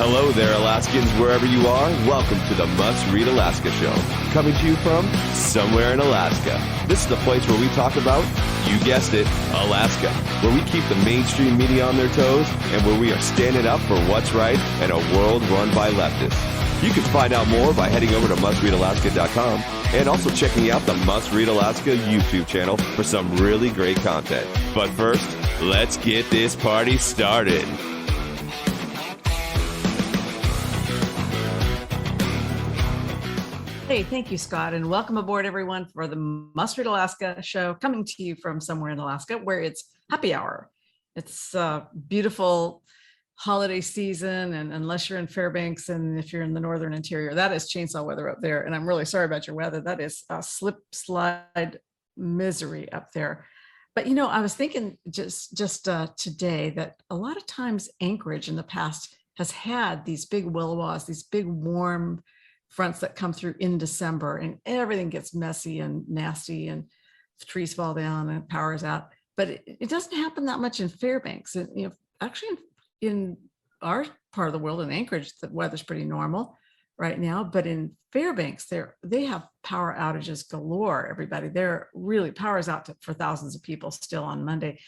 Hello there, Alaskans, wherever you are. Welcome to the Must Read Alaska Show, coming to you from somewhere in Alaska. This is the place where we talk about, you guessed it, Alaska, where we keep the mainstream media on their toes and where we are standing up for what's right in a world run by leftists. You can find out more by heading over to mustreadalaska.com and also checking out the Must Read Alaska YouTube channel for some really great content. But first, let's get this party started. Hey, thank you, Scott, and welcome aboard, everyone, for the Must Read Alaska show, coming to you from somewhere in Alaska, where it's happy hour. It's a beautiful holiday season, and unless you're in Fairbanks and if you're in the northern interior, that is chainsaw weather up there. And I'm really sorry about your weather. That is a slip slide misery up there. But you know, I was thinking just today that a lot of times Anchorage in the past has had these big willowas, these big warm fronts that come through in December, and everything gets messy and nasty and trees fall down and power is out. But it doesn't happen that much in Fairbanks. And you know, actually in our part of the world, in Anchorage, the weather's pretty normal right now. But in Fairbanks, they have power outages galore, everybody. They're really, power's out for thousands of people still on Monday.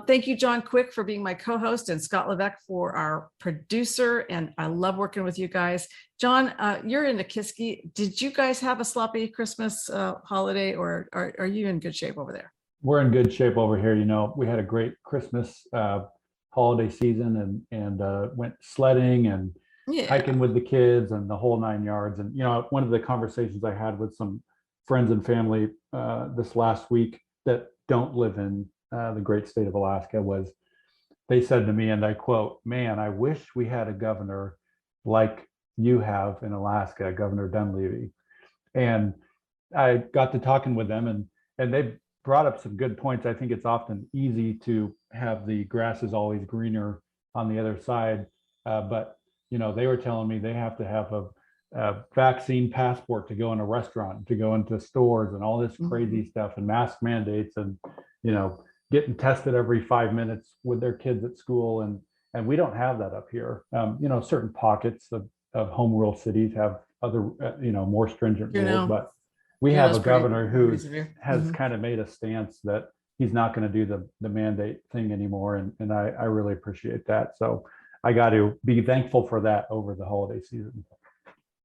Thank you, John Quick, for being my co-host, and Scott Levesque for our producer. And I love working with you guys. John, you're in Nikiski. Did you guys have a sloppy Christmas holiday, or are you in good shape over there? We're in good shape over here. You know, we had a great Christmas holiday season and went sledding and hiking with the kids and the whole 9 yards. And, you know, one of the conversations I had with some friends and family this last week that don't live in the great state of Alaska was, they said to me, and I quote, "Man, I wish we had a governor like you have in Alaska, Governor Dunleavy." And I got to talking with them, and they brought up some good points. I think it's often easy to have the grass is always greener on the other side, but you know, they were telling me they have to have a vaccine passport to go in a restaurant, to go into stores, and all this crazy stuff, and mask mandates, and you know, getting tested every 5 minutes with their kids at school, and we don't have that up here. You know, certain pockets of home rule cities have other you know, more stringent rules, but we have a governor who has kind of made a stance that he's not going to do the mandate thing anymore, and I really appreciate that. So I got to be thankful for that over the holiday season.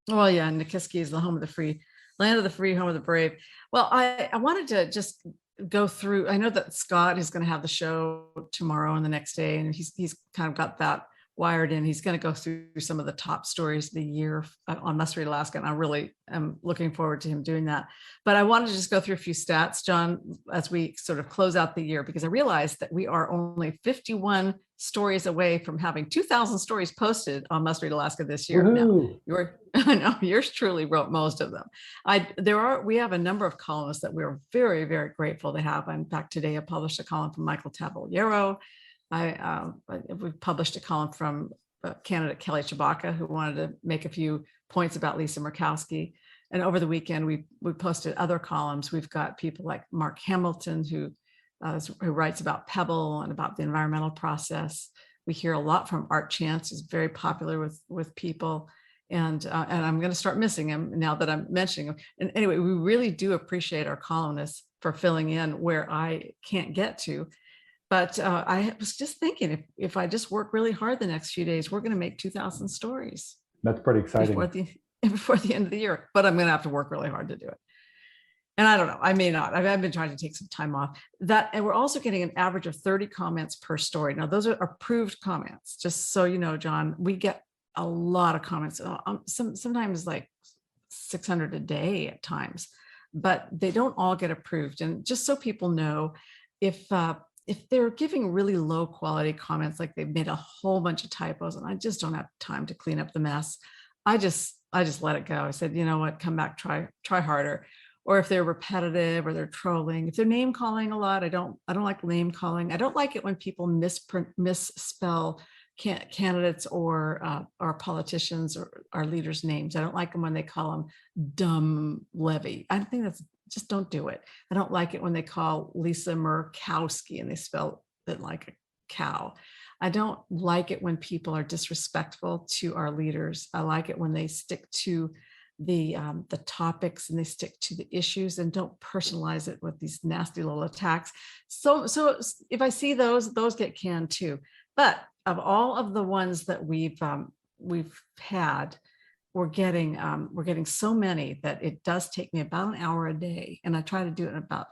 Well, yeah, Nikiski is the home of the free, land of the free, home of the brave. Well, I wanted to just go through. I know that Scott is going to have the show tomorrow and the next day, and he's kind of got that wired in. He's going to go through some of the top stories of the year on Must Read Alaska, and I really am looking forward to him doing that. But I wanted to just go through a few stats, John, as we sort of close out the year, because I realized that we are only 51 stories away from having 2,000 stories posted on Must Read Alaska this year. Now, I know yours truly wrote most of them. We have a number of columnists that we're very, very grateful to have. In fact, today I published a column from Michael Tabellero. We published a column from candidate Kelly Chewbacca, who wanted to make a few points about Lisa Murkowski. And over the weekend, we posted other columns. We've got people like Mark Hamilton, who writes about Pebble and about the environmental process. We hear a lot from Art Chance, who's very popular with people. And I'm going to start missing him now that I'm mentioning him. And anyway, we really do appreciate our columnists for filling in where I can't get to. But I was just thinking, if I just work really hard the next few days, we're going to make 2,000 stories. That's pretty exciting. Before the end of the year, but I'm going to have to work really hard to do it. And I don't know, I may not. I've been trying to take some time off. And we're also getting an average of 30 comments per story. Now, those are approved comments. Just so you know, John, we get a lot of comments, sometimes like 600 a day at times, but they don't all get approved. And just so people know, if they're giving really low quality comments, like they've made a whole bunch of typos and I just don't have time to clean up the mess, I just let it go. I said, you know what, come back, try harder. Or if they're repetitive or they're trolling, if they're name calling a lot, I don't like name calling. I don't like it when people misspell candidates or our politicians or our leaders' names. I don't like them when they call them dumb Levy. I think that's, just don't do it. I don't like it when they call Lisa Murkowski and they spell it like a cow. I don't like it when people are disrespectful to our leaders. I like it when they stick to the topics and they stick to the issues and don't personalize it with these nasty little attacks. So if I see those get canned too. But of all of the ones that we've had, we're getting so many that it does take me about an hour a day, and I try to do it in about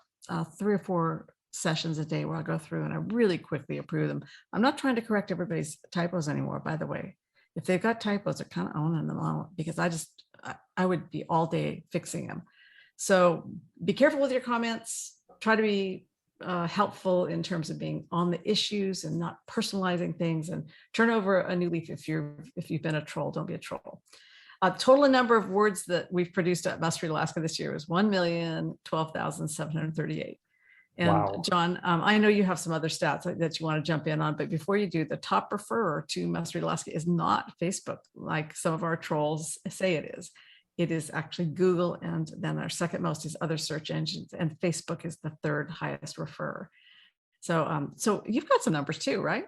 3 or 4 sessions a day where I go through and I really quickly approve them. I'm not trying to correct everybody's typos anymore, by the way. If they've got typos, they're kind of owning them out, because I would be all day fixing them. So be careful with your comments. Try to be helpful in terms of being on the issues and not personalizing things, and turn over a new leaf. If you've been a troll, don't be a troll. Total number of words that we've produced at Must Read Alaska this year is 1,012,738. And wow. John, I know you have some other stats that you want to jump in on, but before you do, the top referrer to Must Read Alaska is not Facebook, like some of our trolls say it is. It is actually Google, and then our second most is other search engines, and Facebook is the third highest referrer. So, so you've got some numbers too, right?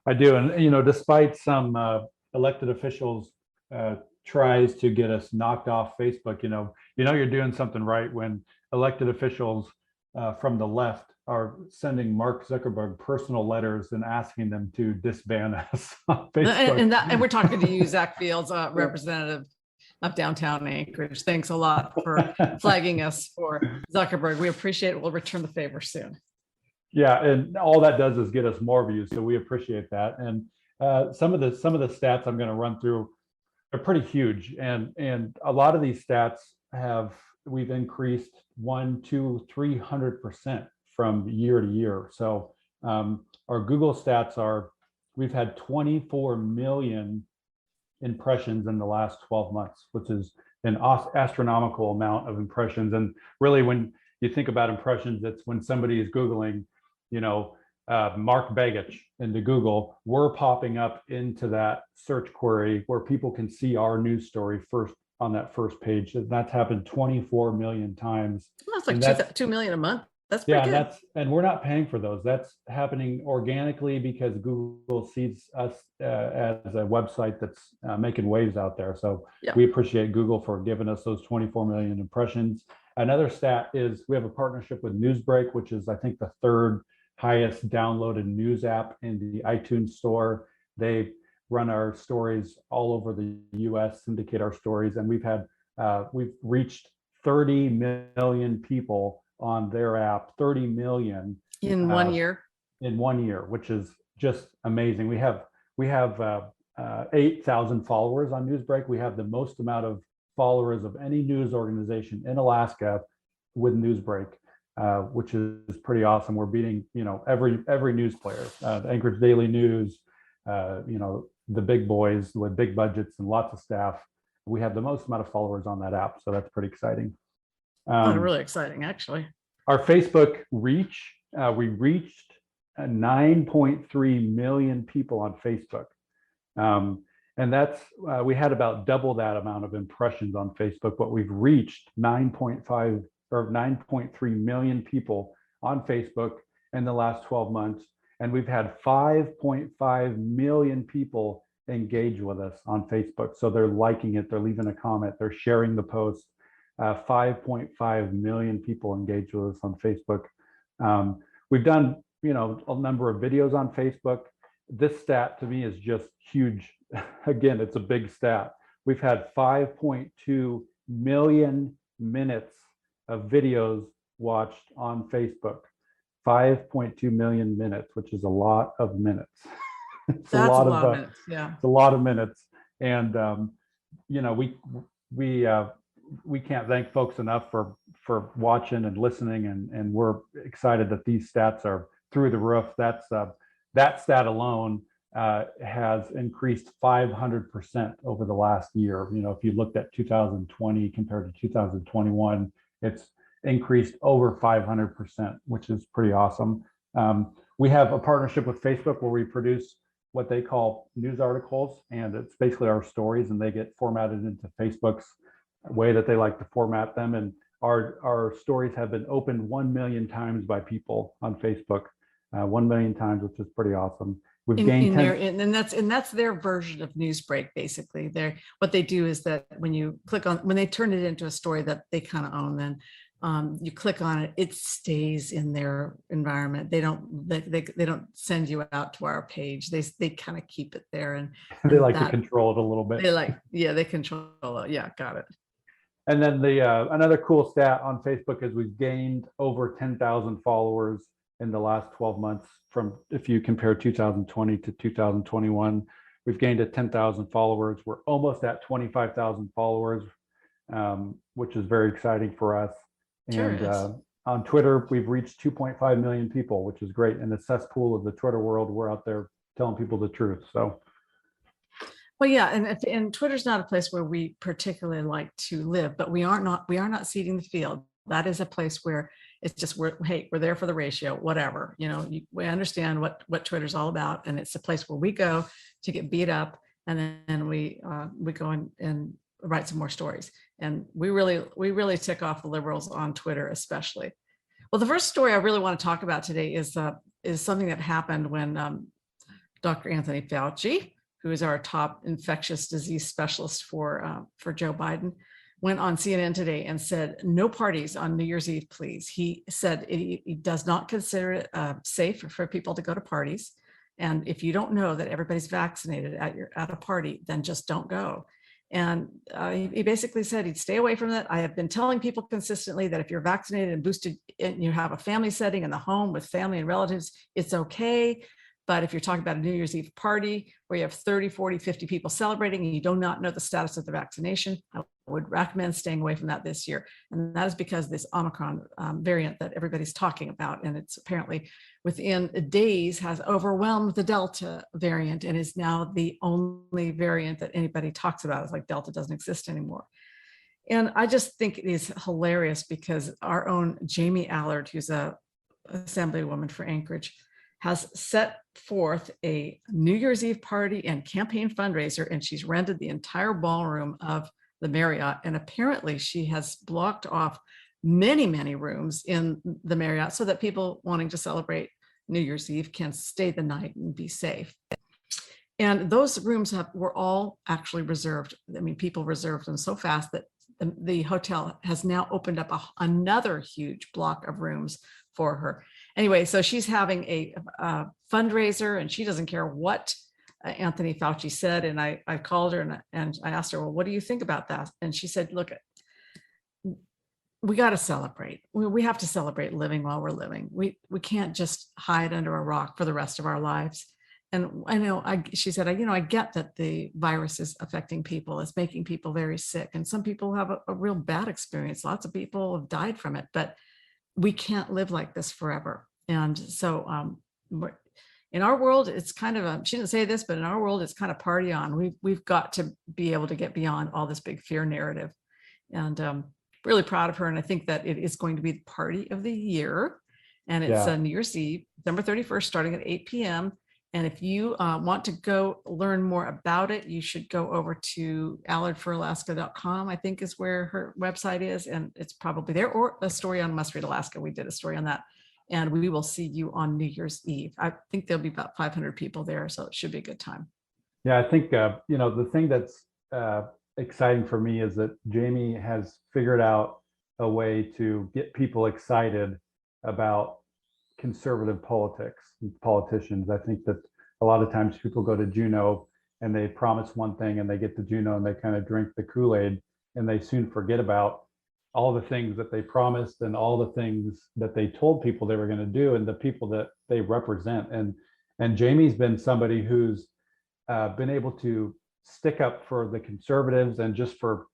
I do, and despite some elected officials tries to get us knocked off Facebook, you're doing something right when elected officials from the left are sending Mark Zuckerberg personal letters and asking them to disband us on Facebook. And we're talking to you, Zach Fields, representative of downtown Anchorage. Thanks a lot for flagging us for Zuckerberg. We appreciate it. We'll return the favor soon. Yeah, and all that does is get us more views, so we appreciate that. And some of the stats I'm going to run through are pretty huge, and a lot of these stats we've increased 100%, 200%, 300% from year to year. So our Google stats we've had 24 million impressions in the last 12 months, which is an astronomical amount of impressions. And really, when you think about impressions, it's when somebody is Googling, Mark Begich into Google, we're popping up into that search query where people can see our news story first on that first page. That's happened 24 million times. Well, that's like 2 million a month. That's pretty good. And we're not paying for those. That's happening organically because Google sees us as a website that's making waves out there. So we appreciate Google for giving us those 24 million impressions. Another stat is we have a partnership with Newsbreak, which is, I think, the third highest downloaded news app in the iTunes store. They run our stories all over the US, syndicate our stories, and we've reached 30 million people on their app, 30 million in 1 year. In 1 year, which is just amazing. We have 8,000 followers on Newsbreak. We have the most amount of followers of any news organization in Alaska with Newsbreak, which is pretty awesome. We're beating every news player, the Anchorage Daily News, the big boys with big budgets and lots of staff. We have the most amount of followers on that app, so that's pretty exciting. Really exciting, actually. Our Facebook reach, we reached 9.3 million people on Facebook. And that's, we had about double that amount of impressions on Facebook, but we've reached 9.3 million people on Facebook in the last 12 months. And we've had 5.5 million people engage with us on Facebook. So they're liking it, they're leaving a comment, they're sharing the post. 5.5 million people engage with us on Facebook. We've done, a number of videos on Facebook. This stat to me is just huge. Again, it's a big stat. We've had 5.2 million minutes of videos watched on Facebook. 5.2 million minutes, which is a lot of minutes. That's a lot of minutes. Yeah, it's a lot of minutes. And we can't thank folks enough for watching and listening, and we're excited that these stats are through the roof. That stat alone has increased 500% over the last year. If you looked at 2020 compared to 2021, it's increased over 500%, which is pretty awesome. We have a partnership with Facebook where we produce what they call news articles, and it's basically our stories, and they get formatted into Facebook's way that they like to format them. And our stories have been opened 1 million times by people on Facebook, 1 million times, which is pretty awesome. We've gained 10, and that's their version of Newsbreak. Basically, what they do is that when you click on, when they turn it into a story that they kind of own, then you click on it, it stays in their environment. They don't send you out to our page. They kind of keep it there, and they like to control it a little bit. They control it. Yeah, got it. And then the another cool stat on Facebook is we've gained over 10,000 followers in the last 12 months. From, if you compare 2020 to 2021, we've gained 10,000 followers. We're almost at 25,000 followers, which is very exciting for us. And on Twitter, we've reached 2.5 million people, which is great. In the cesspool of the Twitter world, we're out there telling people the truth. So, well, yeah, and Twitter's not a place where we particularly like to live, but we are not seeding the field. That is a place where it's just we're there for the ratio, whatever. We understand what Twitter's all about, and it's a place where we go to get beat up, and then we go and write some more stories. And we really tick off the liberals on Twitter, especially. Well, the first story I really want to talk about today is something that happened when Dr. Anthony Fauci, who is our top infectious disease specialist for Joe Biden, went on CNN today and said, no parties on New Year's Eve, please. He said he does not consider it safe for people to go to parties. And if you don't know that everybody's vaccinated at a party, then just don't go. And he basically said he'd stay away from that. I have been telling people consistently that if you're vaccinated and boosted and you have a family setting in the home with family and relatives, it's okay. But if you're talking about a New Year's Eve party where you have 30, 40, 50 people celebrating and you do not know the status of the vaccination, I would recommend staying away from that this year. And that is because this Omicron variant that everybody's talking about, and it's apparently within days has overwhelmed the Delta variant and is now the only variant that anybody talks about. It's like Delta doesn't exist anymore. And I just think it is hilarious because our own Jamie Allard, who's a assemblywoman for Anchorage, has set forth a New Year's Eve party and campaign fundraiser, and she's rented the entire ballroom of the Marriott. And apparently she has blocked off many, many rooms in the Marriott so that people wanting to celebrate New Year's Eve can stay the night and be safe. And those rooms were all actually reserved. I mean, people reserved them so fast that the hotel has now opened up another huge block of rooms for her. Anyway, so she's having a fundraiser, and she doesn't care what Anthony Fauci said. And I called her and I asked her, well, what do you think about that? And she said, look, we got to celebrate. We have to celebrate living while we're living. We can't just hide under a rock for the rest of our lives. And I know, she said, I get that the virus is affecting people. It's making people very sick. And some people have a real bad experience. Lots of people have died from it, but we can't live like this forever. And so in our world, it's kind of she didn't say this, but in our world, it's kind of party on. We've got to be able to get beyond all this big fear narrative. And really proud of her. And I think that it is going to be the party of the year. And it's New Year's Eve, December 31st, starting at 8 p.m. And if you want to go learn more about it, you should go over to ALLARD'sforAlaska.com, I think is where her website is. And it's probably there, or a story on Must Read Alaska. We did a story on that. And we will see you on New Year's Eve. I think there'll be about 500 people there, so it should be a good time. Yeah, I think, the thing that's exciting for me is that Jamie has figured out a way to get people excited about conservative politics and politicians. I think that a lot of times people go to Juneau and they promise one thing and they get to Juneau and they kind of drink the Kool-Aid and they soon forget about all the things that they promised and all the things that they told people they were going to do and the people that they represent. And Jamie's been somebody who's been able to stick up for the conservatives and just for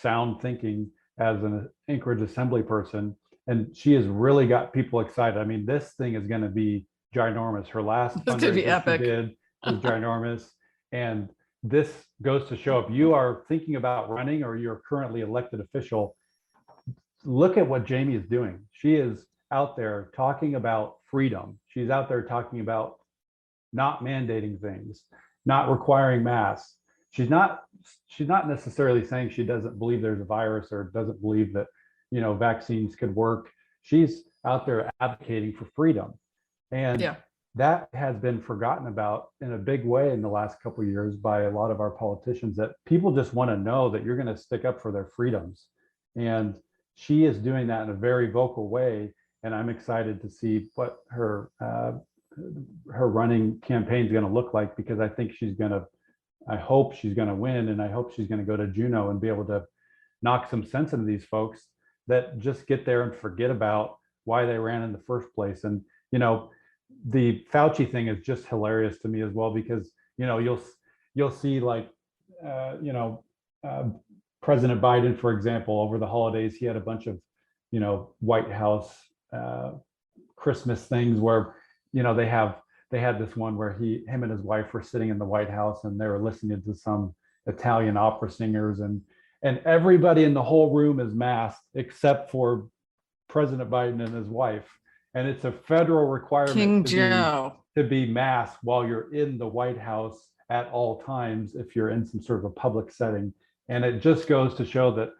sound thinking as an Anchorage Assembly person. And she has really got people excited. I mean, this thing is going to be ginormous. Her last fundraiser she did was ginormous. And this goes to show, if you are thinking about running or you're currently elected official, look at what Jamie is doing. She is out there talking about freedom. She's out there talking about not mandating things, not requiring masks. She's not necessarily saying she doesn't believe there's a virus or doesn't believe that vaccines could work. She's out there advocating for freedom. And that has been forgotten about in a big way in the last couple of years by a lot of our politicians, that people just want to know that you're going to stick up for their freedoms. And she is doing that in a very vocal way. And I'm excited to see what her running campaign is going to look like, because I hope she's going to win. And I hope she's going to go to Juneau and be able to knock some sense into these folks that just get there and forget about why they ran in the first place. And, the Fauci thing is just hilarious to me as well, because, you'll see like, President Biden, for example, over the holidays, he had a bunch of, White House Christmas things where, they had this one where him and his wife were sitting in the White House and they were listening to some Italian opera singers, and everybody in the whole room is masked except for President Biden and his wife. And it's a federal requirement to be masked while you're in the White House at all times if you're in some sort of a public setting. And it just goes to show that,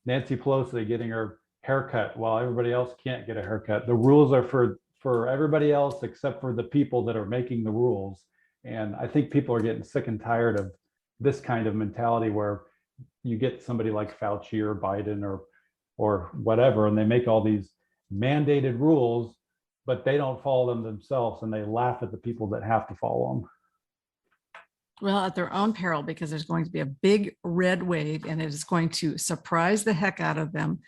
Nancy Pelosi getting her haircut while everybody else can't get a haircut. The rules are for everybody else except for the people that are making the rules. And I think people are getting sick and tired of this kind of mentality where you get somebody like Fauci or Biden or whatever, and they make all these mandated rules, but they don't follow them themselves, and they laugh at the people that have to follow them. Well, at their own peril, because there's going to be a big red wave, and it is going to surprise the heck out of them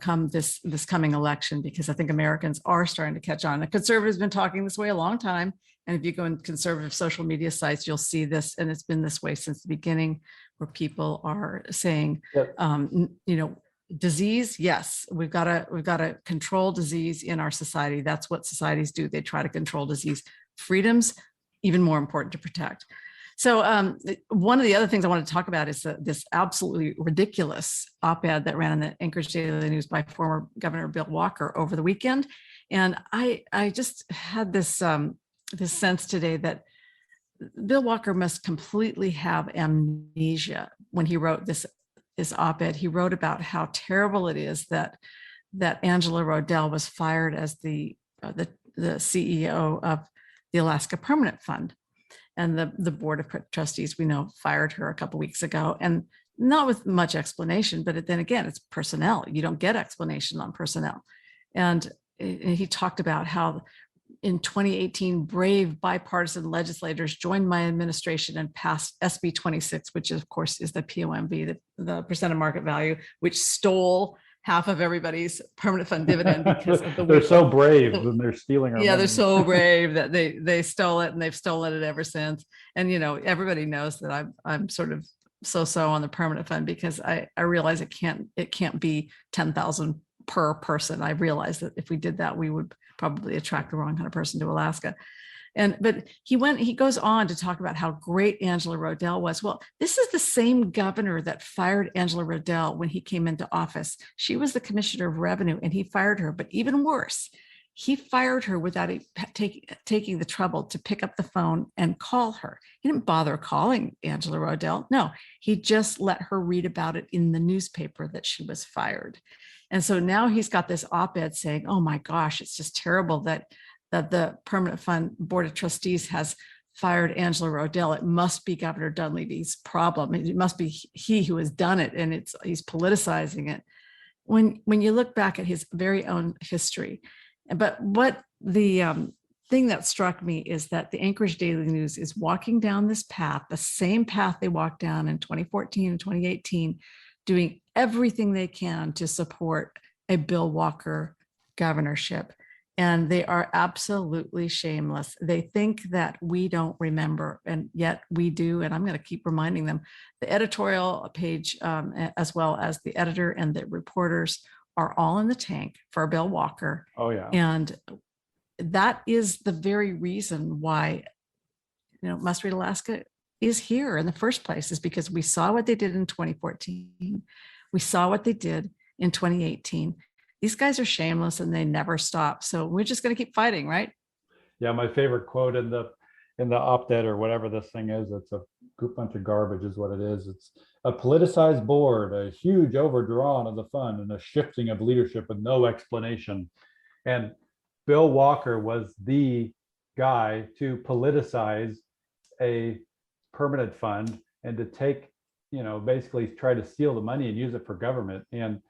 come this coming election, because I think Americans are starting to catch on. The conservatives have been talking this way a long time, and if you go in conservative social media sites, you'll see this, and it's been this way since the beginning, where people are saying, Yep. Disease, yes, we've got to control disease in our society. That's what societies do. They try to control disease. Freedoms, even more important to protect. So one of the other things I want to talk about is this absolutely ridiculous op-ed that ran in the Anchorage Daily News by former Governor Bill Walker over the weekend. And I just had this sense today that Bill Walker must completely have amnesia when he wrote this op-ed. He wrote about how terrible it is that Angela Rodell was fired as the CEO of the Alaska Permanent Fund, and the board of trustees, we know, fired her a couple of weeks ago, and not with much explanation. But then again, it's personnel. You don't get explanation on personnel. And he talked about how in 2018, brave bipartisan legislators joined my administration and passed SB 26, which of course is the POMV, the percent of market value, which stole half of everybody's permanent fund dividend because of the they're so brave and they're stealing our money. They're so brave that they stole it, and they've stolen it ever since. And everybody knows that I'm sort of so on the permanent fund, because I realize it can't be 10,000 per person. I realize that if we did that, we would probably attract the wrong kind of person to Alaska. But he goes on to talk about how great Angela Rodell was. Well, this is the same governor that fired Angela Rodell when he came into office. She was the commissioner of revenue, and he fired her. But even worse, he fired her without taking the trouble to pick up the phone and call her. He didn't bother calling Angela Rodell. No, he just let her read about it in the newspaper that she was fired. And so now he's got this op-ed saying, oh my gosh, it's just terrible that the Permanent Fund Board of Trustees has fired Angela Rodell. It must be Governor Dunleavy's problem. It must be he who has done it, and he's politicizing it. When you look back at his very own history. But what the thing that struck me is that the Anchorage Daily News is walking down this path, the same path they walked down in 2014 and 2018, doing everything they can to support a Bill Walker governorship. And they are absolutely shameless. They think that we don't remember, and yet we do. And I'm going to keep reminding them. The editorial page, as well as the editor and the reporters, are all in the tank for Bill Walker. Oh, yeah. And that is the very reason why, Must Read Alaska is here in the first place, is because we saw what they did in 2014. We saw what they did in 2018. These guys are shameless and they never stop. So we're just going to keep fighting, right? Yeah, my favorite quote in the op-ed or whatever this thing is, it's a bunch of garbage is what it is. It's a politicized board, a huge overdrawn of the fund, and a shifting of leadership with no explanation. And Bill Walker was the guy to politicize a permanent fund and to take, basically try to steal the money and use it for government. And,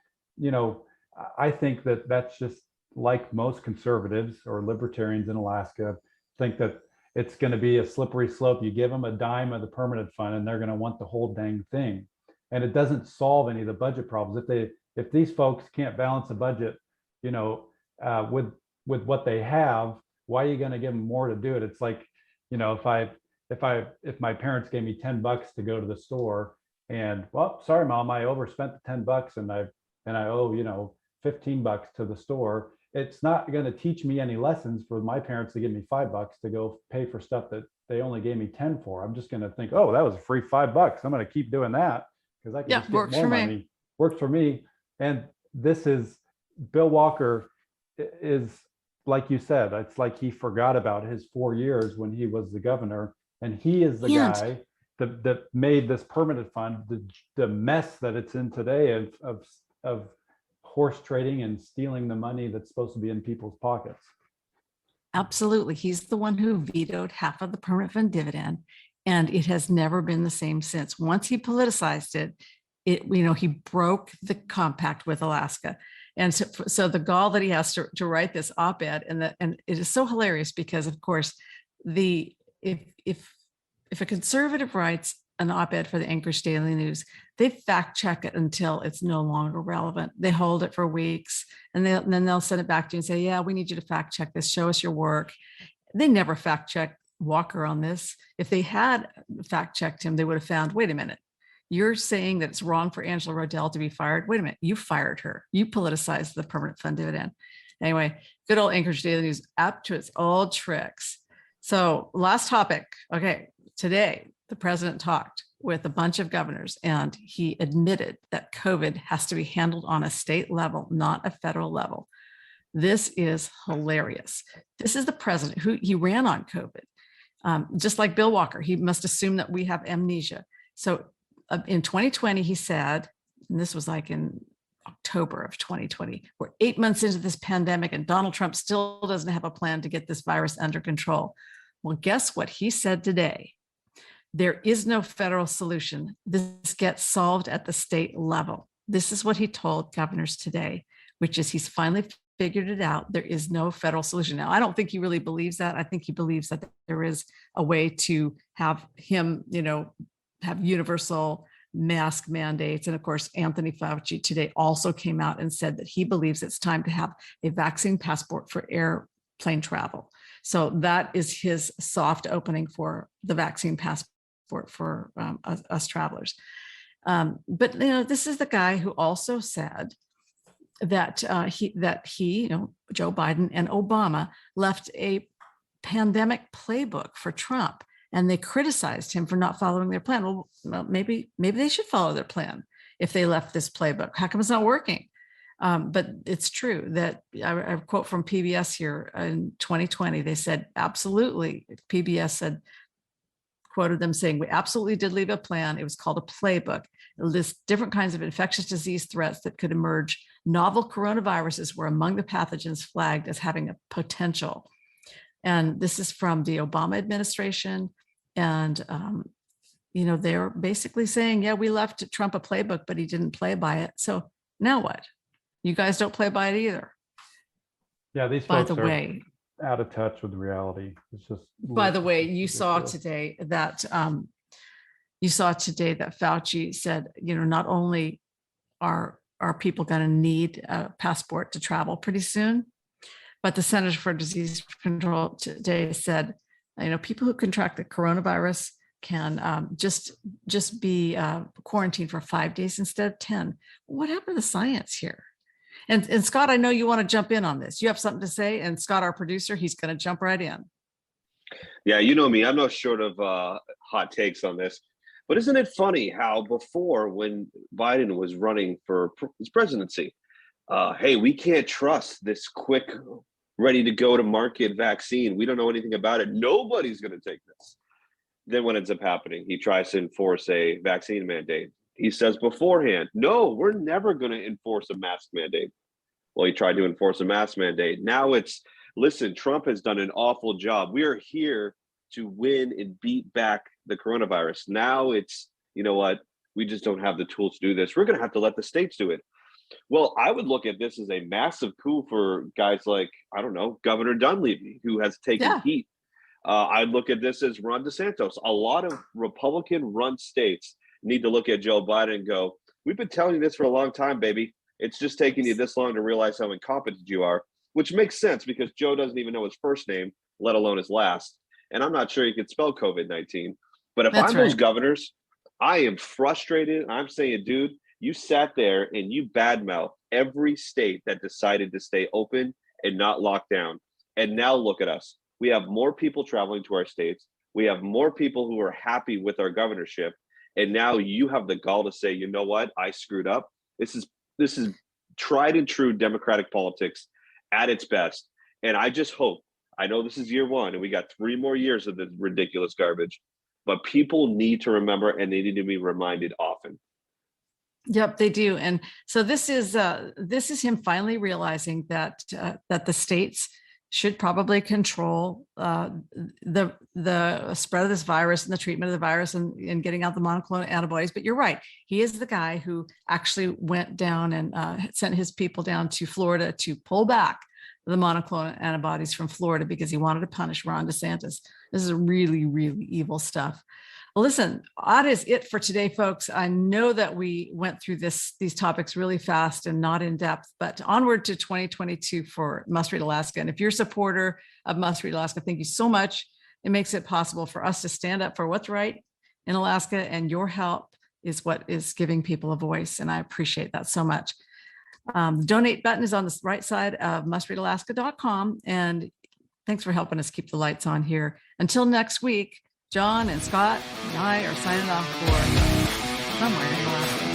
I think that that's just like most conservatives or libertarians in Alaska think that it's going to be a slippery slope. You give them a dime of the permanent fund and they're going to want the whole dang thing. And it doesn't solve any of the budget problems. If these folks can't balance a budget, with what they have, why are you going to give them more to do it? It's like, if my parents gave me $10 to go to the store and, well, sorry, Mom, I overspent the $10 and I owe, $15 to the store. It's not going to teach me any lessons for my parents to give me $5 to go pay for stuff that they only gave me 10 for. I'm just going to think, oh, that was a free $5. I'm going to keep doing that because I can just get more money. Works for me. And this is Bill Walker is, like you said, it's like he forgot about his 4 years when he was the governor, and he is the guy that made this permanent fund the mess that it's in today of horse trading and stealing the money that's supposed to be in people's pockets. Absolutely. He's the one who vetoed half of the permanent fund dividend, and it has never been the same since. Once he politicized it, he broke the compact with Alaska. And so the gall that he has to write this op-ed, and it is so hilarious because, of course, if a conservative writes an op-ed for the Anchorage Daily News, they fact check it until it's no longer relevant. They hold it for weeks, and then they'll send it back to you and say, yeah, we need you to fact check this. Show us your work. They never fact checked Walker on this. If they had fact checked him, they would have found, wait a minute, you're saying that it's wrong for Angela Rodell to be fired. Wait a minute, you fired her. You politicized the permanent fund dividend. Anyway, good old Anchorage Daily News, up to its old tricks. So last topic. Okay, today, the president talked with a bunch of governors, and he admitted that COVID has to be handled on a state level, not a federal level. This is hilarious. This is the president who he ran on COVID. Just like Bill Walker, he must assume that we have amnesia. So in 2020, he said, and this was like in October of 2020, we're 8 months into this pandemic and Donald Trump still doesn't have a plan to get this virus under control. Well, guess what he said today? There is no federal solution. This gets solved at the state level. This is what he told governors today, which is he's finally figured it out. There is no federal solution. Now, I don't think he really believes that. I think he believes that there is a way to have him, have universal mask mandates. And of course, Anthony Fauci today also came out and said that he believes it's time to have a vaccine passport for airplane travel. So that is his soft opening for the vaccine passport for us travelers. But this is the guy who also said that he, Joe Biden and Obama left a pandemic playbook for Trump, and they criticized him for not following their plan. Well, maybe they should follow their plan if they left this playbook. How come it's not working? But it's true that I quote from PBS here in 2020. They said, absolutely. PBS said, quoted them saying, we absolutely did leave a plan. It was called a playbook. It lists different kinds of infectious disease threats that could emerge. Novel coronaviruses were among the pathogens flagged as having a potential. And this is from the Obama administration. And, they're basically saying, yeah, we left Trump a playbook, but he didn't play by it. So now what? You guys don't play by it either. Yeah, these folks are out of touch with reality. It's just. By the way, you saw today that Fauci said, not only are people going to need a passport to travel pretty soon, but the Centers for Disease Control today said, people who contract the coronavirus can just be quarantined for 5 days instead of 10. What happened to the science here? And Scott, I know you want to jump in on this. You have something to say, and Scott, our producer, he's going to jump right in. Yeah, you know me. I'm not short of hot takes on this. But isn't it funny how before, when Biden was running for his presidency, hey, we can't trust this quick, ready to go to market vaccine. We don't know anything about it. Nobody's going to take this. Then what ends up happening? He tries to enforce a vaccine mandate. He says beforehand, no, we're never going to enforce a mask mandate. Well, he tried to enforce a mask mandate. Now it's listen, Trump has done an awful job. We are here to win and beat back the coronavirus. Now it's, you know what, we just don't have the tools to do this. We're going to have to let the states do it. Well, I would look at this as a massive coup for guys like, I don't know, Governor Dunleavy, who has taken heat. I'd look at this as Ron DeSantis. A lot of Republican-run states need to look at Joe Biden and go, we've been telling you this for a long time, baby. It's just taking you this long to realize how incompetent you are, which makes sense because Joe doesn't even know his first name, let alone his last. And I'm not sure he could spell COVID-19. But if I'm those governors, I am frustrated. I'm saying, dude, you sat there and you badmouthed every state that decided to stay open and not lock down. And now look at us. We have more people traveling to our states. We have more people who are happy with our governorship. And now you have the gall to say, you know what? I screwed up. This is tried and true Democratic politics at its best. And I just hope, I know this is year one and we got 3 more years of this ridiculous garbage, but people need to remember and they need to be reminded often. Yep, they do. And so this is him finally realizing that the states should probably control the spread of this virus and the treatment of the virus and getting out the monoclonal antibodies. But you're right. He is the guy who actually went down and sent his people down to Florida to pull back the monoclonal antibodies from Florida because he wanted to punish Ron DeSantis. This is really, really evil stuff. Well, listen, that is it for today, folks. I know that we went through these topics really fast and not in depth, but onward to 2022 for Must Read Alaska. And if you're a supporter of Must Read Alaska, thank you so much. It makes it possible for us to stand up for what's right in Alaska, and your help is what is giving people a voice. And I appreciate that so much. The donate button is on the right side of mustreadalaska.com. And thanks for helping us keep the lights on here. Until next week, John and Scott and I are signing off for Somewhere in Alaska.